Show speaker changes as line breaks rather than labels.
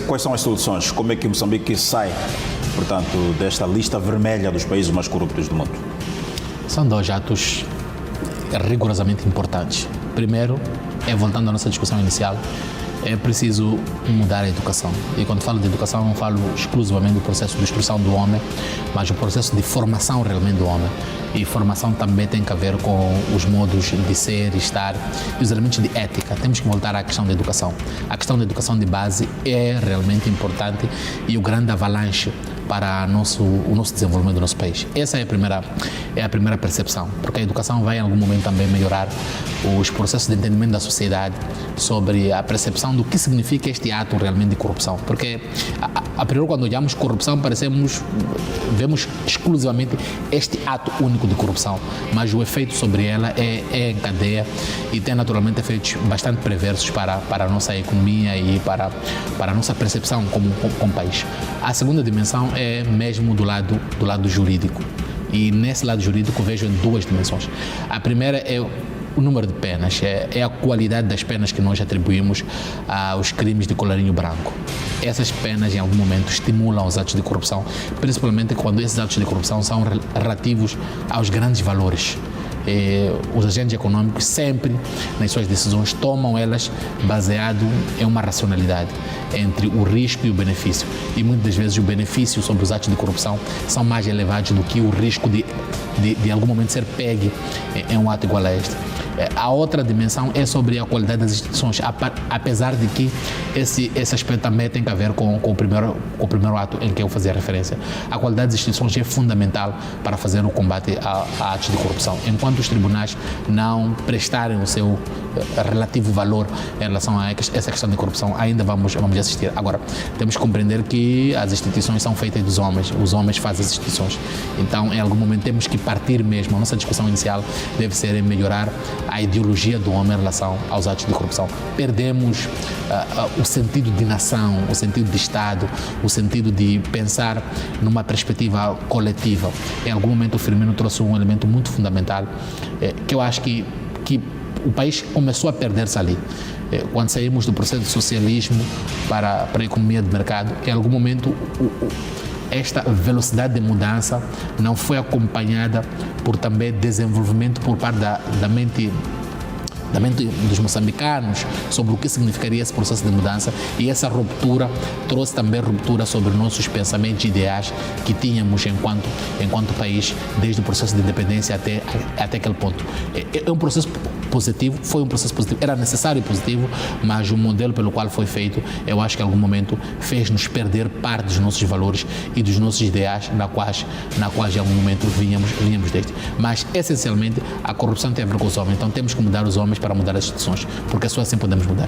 Quais são as soluções? Como é que Moçambique sai, portanto, desta lista vermelha dos países mais corruptos do mundo?
São dois atos rigorosamente importantes. Primeiro, voltando à nossa discussão inicial, é preciso mudar a educação. E quando falo de educação, não falo exclusivamente do processo de instrução do homem, mas o processo de formação realmente do homem. E formação também tem a ver com os modos de ser, estar e os elementos de ética. Temos que voltar à questão da educação. A questão da educação de base é realmente importante e o grande avalanche para o nosso desenvolvimento do nosso país. Essa é a primeira percepção, porque a educação vai em algum momento também melhorar os processos de entendimento da sociedade sobre a percepção do que significa este ato realmente de corrupção. Porque, a priori, quando olhamos corrupção, vemos exclusivamente este ato único de corrupção, mas o efeito sobre ela é em cadeia e tem naturalmente efeitos bastante perversos para a nossa economia e para a nossa percepção como país. A segunda dimensão é mesmo do lado jurídico. E nesse lado jurídico vejo em duas dimensões. A primeira é o número de penas, é a qualidade das penas que nós atribuímos aos crimes de colarinho branco. Essas penas, em algum momento, estimulam os atos de corrupção, principalmente quando esses atos de corrupção são relativos aos grandes valores. Os agentes econômicos sempre, nas suas decisões, tomam elas baseado em uma racionalidade entre o risco e o benefício. E muitas vezes o benefício sobre os atos de corrupção são mais elevados do que o risco de algum momento ser pegue em um ato igual a este. A outra dimensão é sobre a qualidade das instituições, apesar de que esse aspecto também tem a ver com o primeiro ato em que eu fazia referência. A qualidade das instituições é fundamental para fazer o combate a atos de corrupção. Enquanto os tribunais não prestarem o seu relativo valor em relação a essa questão de corrupção, ainda vamos assistir. Agora, temos que compreender que as instituições são feitas dos homens, os homens fazem as instituições. Então, em algum momento, temos que partir mesmo. A nossa discussão inicial deve ser em melhorar a ideologia do homem em relação aos atos de corrupção. Perdemos o sentido de nação, o sentido de Estado, o sentido de pensar numa perspectiva coletiva. Em algum momento o Firmino trouxe um elemento muito fundamental que eu acho que o país começou a perder-se ali. Quando saímos do processo de socialismo para a economia de mercado, em algum momento esta velocidade de mudança não foi acompanhada por também desenvolvimento por parte da mente dos moçambicanos sobre o que significaria esse processo de mudança, e essa ruptura trouxe também ruptura sobre nossos pensamentos e ideais que tínhamos enquanto país desde o processo de independência até aquele ponto. É um processo positivo, foi um processo positivo, era necessário e positivo, mas o modelo pelo qual foi feito, eu acho que em algum momento fez-nos perder parte dos nossos valores e dos nossos ideais na quais em algum momento vinhamos desde. Mas, essencialmente, a corrupção tem a ver com os homens, então temos que mudar os homens para mudar as instituições, porque só assim podemos mudar.